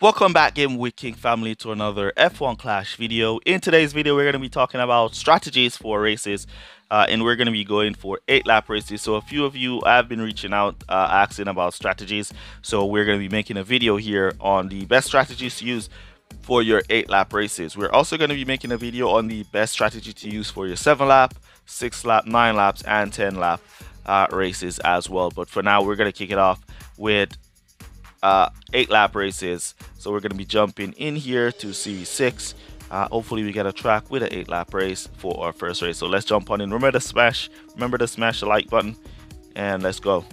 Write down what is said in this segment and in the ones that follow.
Welcome back, Game with King family, to another F1 Clash video. In today's video, we're going to be talking about strategies for races, and we're going to be going for 8-lap races. So a few of you have been reaching out asking about strategies, so we're going to be making a video here on the best strategies to use for your 8-lap races. We're also going to be making a video on the best strategy to use for your 7-lap, 6-lap, 9 laps, and 10-lap races as well. But for now, we're going to kick it off with 8-lap races. So we're going to be jumping in here to Series 6. Hopefully we get a track with an 8-lap race for our first race. So let's jump on in. Remember to smash the like button, and let's go.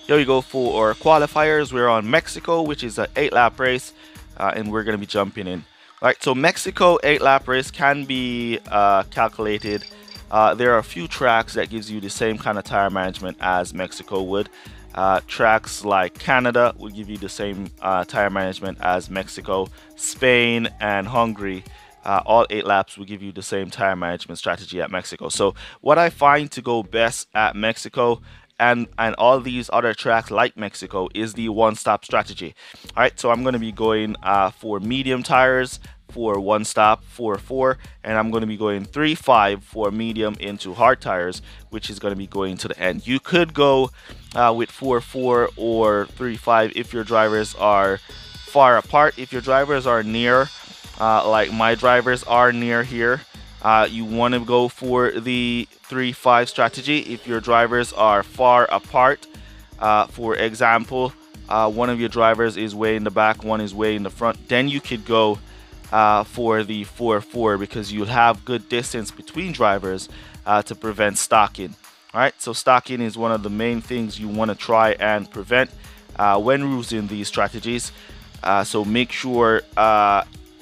Here we go for our qualifiers. We're on Mexico, which is an 8-lap race, and we're going to be jumping in. All right, so Mexico 8-lap race can be calculated. There are a few tracks that gives you the same kind of tire management as Mexico would. Tracks like Canada will give you the same tire management as Mexico. Spain and Hungary, all 8 laps will give you the same tire management strategy at Mexico. So what I find to go best at Mexico and all these other tracks like Mexico is the one-stop strategy. All right, so I'm going to be going for medium tires for one stop, 4-4, and I'm going to be going 3-5 for medium into hard tires, which is going to be going to the end. You could go with 4-4 or 3-5 if your drivers are far apart. If your drivers are near, like my drivers are near here, you want to go for the 3-5 strategy. If your drivers are far apart, for example, one of your drivers is way in the back, one is way in the front, then you could go for the 4-4 because you'll have good distance between drivers to prevent stocking. Alright, so stocking is one of the main things you want to try and prevent when using these strategies. So make sure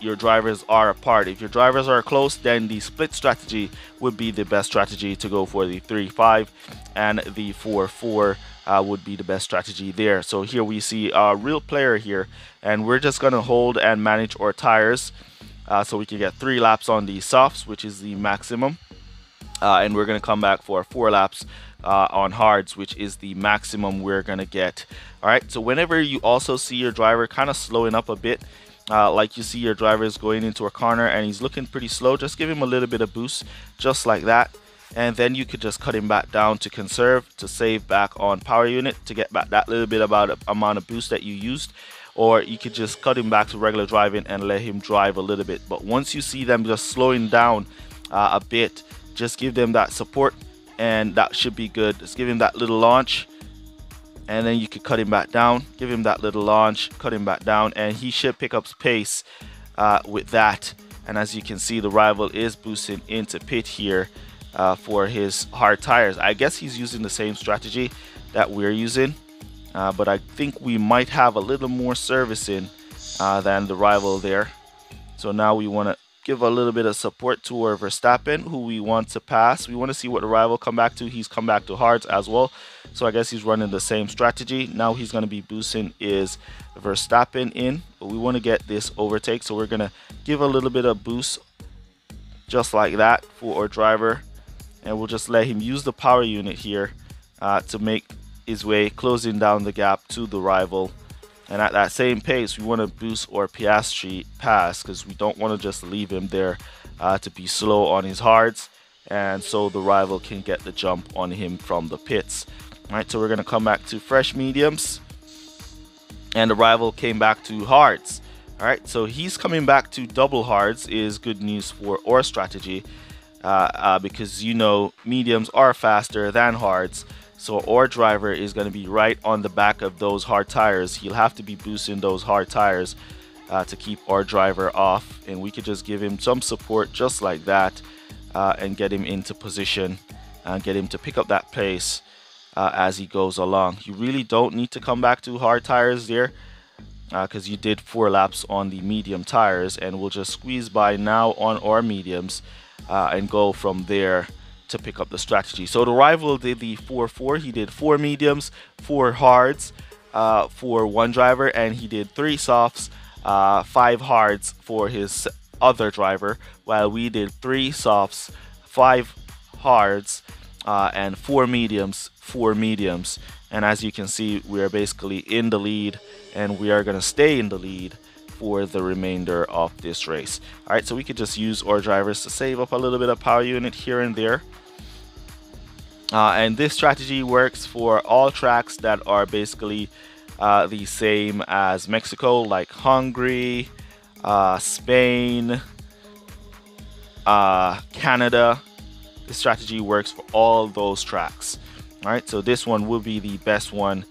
your drivers are apart. If your drivers are close, then the split strategy would be the best strategy to go for. The 3-5 and the 4-4 would be the best strategy there. So here we see a real player here, and we're just going to hold and manage our tires so we can get 3 laps on the softs, which is the maximum. And we're going to come back for 4 laps on hards, which is the maximum we're going to get. All right, so whenever you also see your driver kind of slowing up a bit, like you see your driver is going into a corner and he's looking pretty slow, just give him a little bit of boost, just like that. And then you could just cut him back down to conserve, to save back on power unit, to get back that little bit about amount of boost that you used. Or you could just cut him back to regular driving and let him drive a little bit. But once you see them just slowing down a bit, just give them that support, and that should be good. Just give him that little launch, and then you could cut him back down, give him that little launch, cut him back down, and he should pick up pace with that. And as you can see, the rival is boosting into pit here for his hard tires. I guess he's using the same strategy that we're using, but I think we might have a little more servicing than the rival there. So now we want to give a little bit of support to our Verstappen, who we want to pass. We want to see what the rival come back to. He's come back to hards as well, so I guess he's running the same strategy. Now he's going to be boosting is Verstappen in, but we want to get this overtake, so we're going to give a little bit of boost just like that for our driver, and we'll just let him use the power unit here to make his way, closing down the gap to the rival. And at that same pace, we want to boost our Piastri pass because we don't want to just leave him there to be slow on his hards, and so the rival can get the jump on him from the pits. All right, so we're going to come back to fresh mediums, and the rival came back to hards. All right, so he's coming back to double hards is good news for our strategy because you know mediums are faster than hards. So our driver is going to be right on the back of those hard tires. He'll have to be boosting those hard tires to keep our driver off. And we could just give him some support just like that and get him into position and get him to pick up that pace as he goes along. You really don't need to come back to hard tires there because you did 4 laps on the medium tires. And we'll just squeeze by now on our mediums and go from there to pick up the strategy. So the rival did the 4-4. He did 4 mediums, 4 hards for one driver, and he did 3 softs, 5 hards for his other driver, while we did 3 softs, 5 hards, and 4 mediums, 4 mediums. And as you can see, we are basically in the lead, and we are going to stay in the lead for the remainder of this race. All right, so we could just use our drivers to save up a little bit of power unit here and there. And this strategy works for all tracks that are basically the same as Mexico, like Hungary, Spain, Canada. This strategy works for all those tracks. All right, so this one will be the best one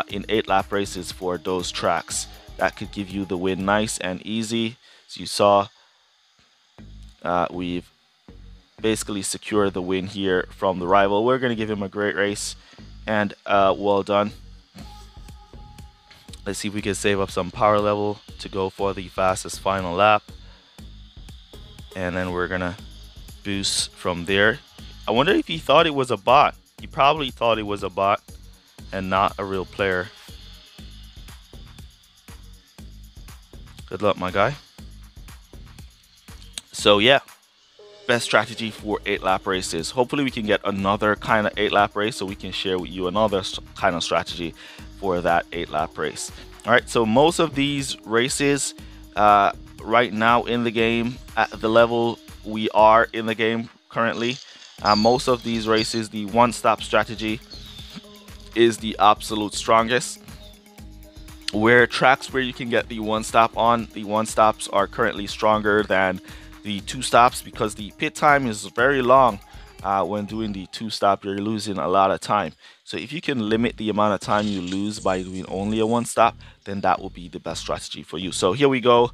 in 8-lap races for those tracks. That could give you the win nice and easy. As you saw, we've basically secured the win here from the rival. We're going to give him a great race, and well done. Let's see if we can save up some power level to go for the fastest final lap. And then we're going to boost from there. I wonder if he thought it was a bot. He probably thought it was a bot and not a real player. Good luck, my guy. So yeah, best strategy for 8-lap races. Hopefully we can get another kind of 8-lap race so we can share with you another kind of strategy for that 8-lap race. All right, so most of these races right now in the game, at the level we are in the game currently, most of these races, the one-stop strategy is the absolute strongest. Where tracks where you can get the one-stop on, the one-stops are currently stronger than the two-stops because the pit time is very long. When doing the two-stop, you're losing a lot of time. So if you can limit the amount of time you lose by doing only a one-stop, then that will be the best strategy for you. So here we go.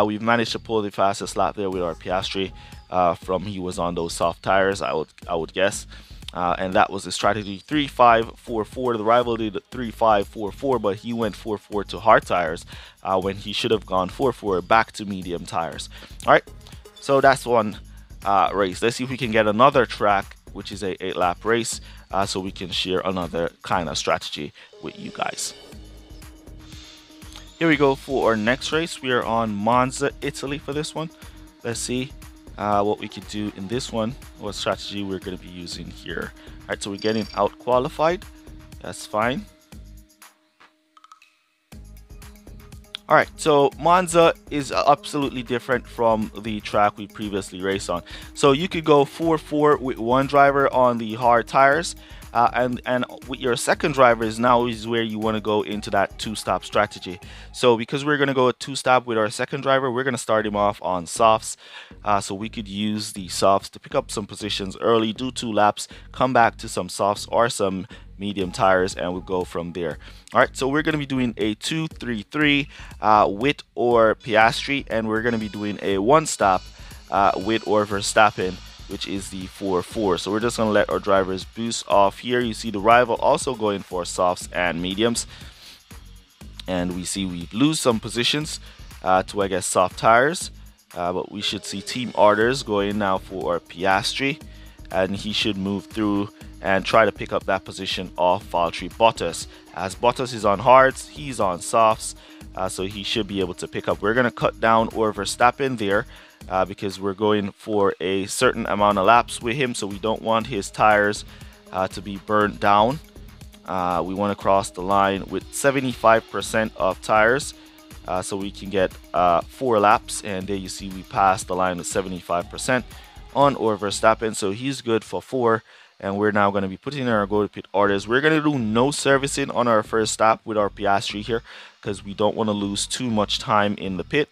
We've managed to pull the fastest lap there with our Piastri. From he was on those soft tires, I would guess. And that was the strategy 3.544. The rival did 3.544, but he went 4.4 to hard tires when he should have gone 4.4 back to medium tires. All right, so that's one race. Let's see if we can get another track, which is a 8-lap race, so we can share another kind of strategy with you guys. Here we go for our next race. We are on Monza, Italy for this one. Let's see what we could do in this one, what strategy we're going to be using here. All right, so we're getting out qualified. That's fine. All right, so Monza is absolutely different from the track we previously raced on. So you could go 4-4 with one driver on the hard tires, and with your second driver is where you want to go into that two-stop strategy. So because we're going to go a two-stop with our second driver, we're going to start him off on softs. So we could use the softs to pick up some positions early, do 2 laps, come back to some softs or some medium tires, and we'll go from there. All right, so we're going to be doing a 2-3-3 with or Piastri, and we're going to be doing a one-stop with or Verstappen, which is the 4-4. So we're just going to let our drivers boost off here. You see the rival also going for softs and mediums, and we see we lose some positions to, I guess, soft tires, but we should see team orders going now for Piastri, and he should move through and try to pick up that position off Valtteri Bottas. As Bottas is on hards, he's on softs, so he should be able to pick up. We're going to cut down or Verstappen there because we're going for a certain amount of laps with him, so we don't want his tires to be burnt down. We want to cross the line with 75% of tires, so we can get 4 laps, and there you see we passed the line with 75% on or Verstappen, so he's good for 4. And we're now going to be putting in our go to pit orders. We're going to do no servicing on our first stop with our Piastri here because we don't want to lose too much time in the pit.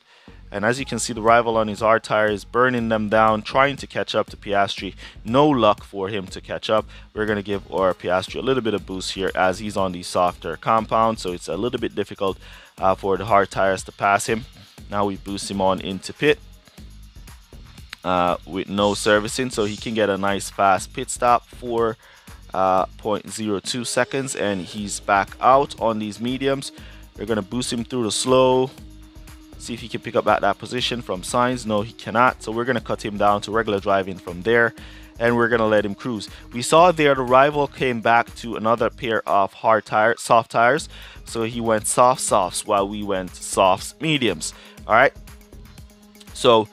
And as you can see, the rival on his hard tires burning them down, trying to catch up to Piastri. No luck for him to catch up. We're going to give our Piastri a little bit of boost here as he's on the softer compound, so it's a little bit difficult for the hard tires to pass him. Now we boost him on into pit with no servicing, so he can get a nice fast pit stop for 0.02 seconds, and he's back out on these mediums. We're going to boost him through the slow, see if he can pick up at that position from Sainz. No, he cannot, so we're going to cut him down to regular driving from there, and we're going to let him cruise. We saw there the rival came back to another pair of soft tires, so he went softs while we went softs mediums. All right, so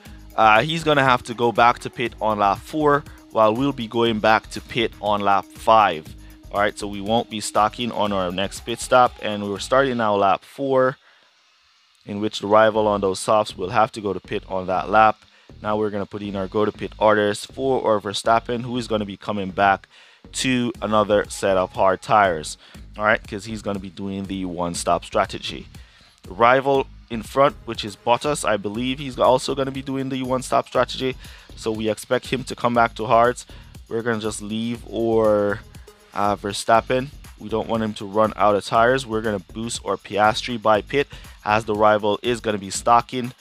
he's going to have to go back to pit on lap 4 while we'll be going back to pit on lap 5. All right, so we won't be stocking on our next pit stop, and we're starting now lap 4, in which the rival on those softs will have to go to pit on that lap. Now we're going to put in our go to pit orders for our Verstappen, who is going to be coming back to another set of hard tires. All right, because he's going to be doing the one-stop strategy. The rival in front, which is Bottas, I believe he's also going to be doing the one-stop strategy. So we expect him to come back to hards. We're going to just leave our Verstappen. We don't want him to run out of tires. We're going to boost our Piastri by pit, as the rival is going to be stocking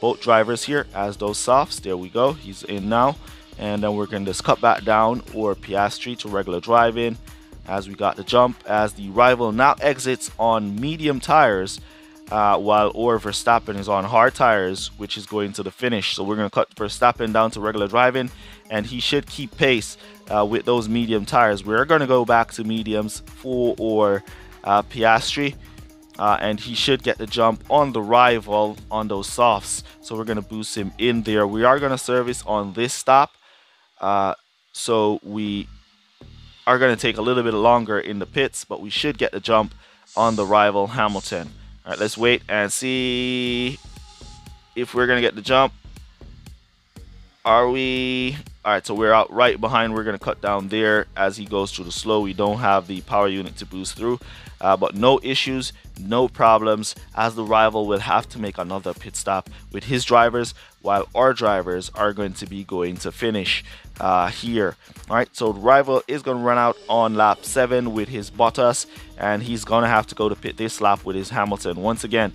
both drivers here as those softs. There we go. He's in now. And then we're going to just cut back down our Piastri to regular driving as we got the jump, as the rival now exits on medium tires, while our Verstappen is on hard tires, which is going to the finish. So we're going to cut Verstappen down to regular driving, and he should keep pace with those medium tires. We're going to go back to mediums for our Piastri, and he should get the jump on the rival on those softs. So we're going to boost him in there. We are going to service on this stop, so we are going to take a little bit longer in the pits, but we should get the jump on the rival Hamilton. All right, let's wait and see if we're going to get the jump. Are we? All right, so we're out right behind. We're going to cut down there as he goes through the slow. We don't have the power unit to boost through, but no issues, no problems, as the rival will have to make another pit stop with his drivers, while our drivers are going to be going to finish here. All right, so the rival is going to run out on lap 7 with his Bottas, and he's going to have to go to pit this lap with his Hamilton once again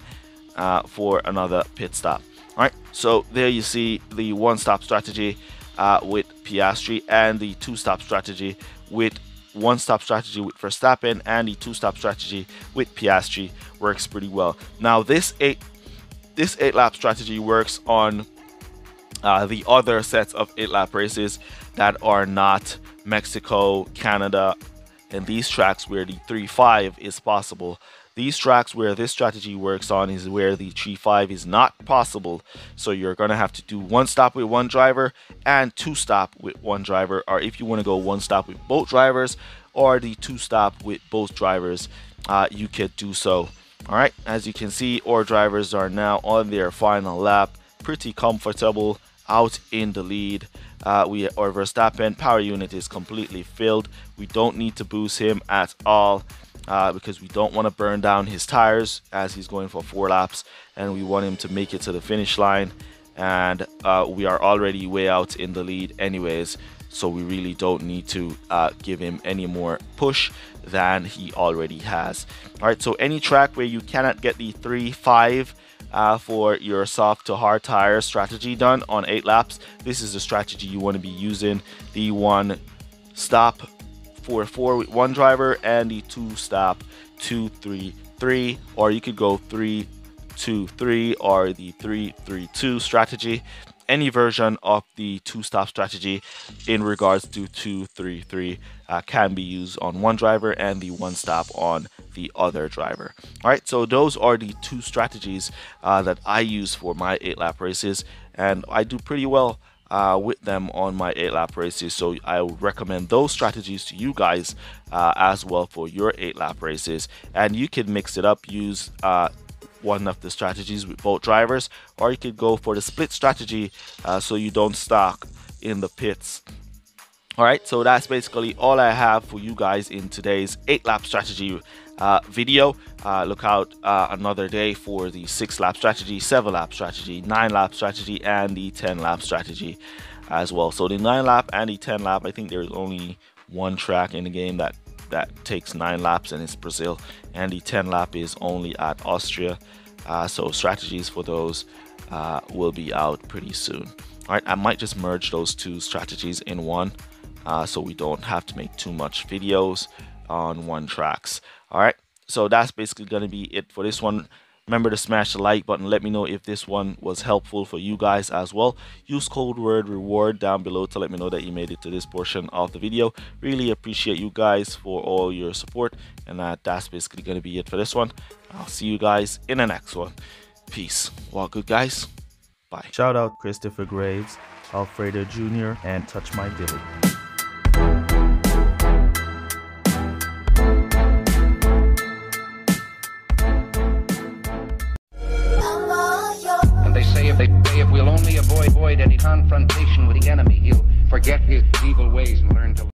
for another pit stop. All right, so there you see the one-stop strategy with Piastri, and the two-stop strategy with one-stop strategy with Verstappen, and the two-stop strategy with Piastri works pretty well. Now this eight lap strategy works on the other sets of 8-lap races that are not Mexico, Canada, and these tracks where the 3-5 is possible. These tracks where this strategy works on is where the 3-5 is not possible. So you're going to have to do one stop with one driver and two stop with one driver. Or if you want to go one stop with both drivers, or the two stop with both drivers, you could do so. All right, as you can see, our drivers are now on their final lap, pretty comfortable out in the lead. Our Verstappen power unit is completely filled. We don't need to boost him at all, because we don't want to burn down his tires as he's going for 4 laps, and we want him to make it to the finish line. And we are already way out in the lead anyways, so we really don't need to give him any more push than he already has. All right, so any track where you cannot get the 3-5 for your soft to hard tire strategy done on 8 laps, this is the strategy you want to be using. The one stop 4-4 with one driver, and the two stop 2-3-3, or you could go 3-2-3 or the 3-3-2 strategy. Any version of the two stop strategy in regards to 2-3-3 can be used on one driver, and the one stop on the other driver. All right, so those are the two strategies that I use for my 8-lap races, and I do pretty well with them on my 8-lap races. So I would recommend those strategies to you guys as well for your 8-lap races. And you can mix it up, use one of the strategies with both drivers, or you could go for the split strategy so you don't stock in the pits. All right, so that's basically all I have for you guys in today's 8-lap strategy video. Look out another day for the 6-lap strategy, 7-lap strategy, 9-lap strategy, and the 10-lap strategy as well. So the 9-lap and the 10-lap, I think there's only one track in the game that takes 9 laps, and it's Brazil, and the 10-lap is only at Austria. So strategies for those will be out pretty soon. All right, I might just merge those two strategies in one, so we don't have to make too much videos on one tracks. All right, so that's basically going to be it for this one. Remember to smash the like button. Let me know if this one was helpful for you guys as well. Use code word reward down below to let me know that you made it to this portion of the video. Really appreciate you guys for all your support, and that's basically going to be it for this one. I'll see you guys in the next one. Peace. Walk good, guys. Bye. Shout out Christopher Graves, Alfredo Jr., and Touch My Dilly. avoid any confrontation with the enemy. He'll forget his evil ways and learn to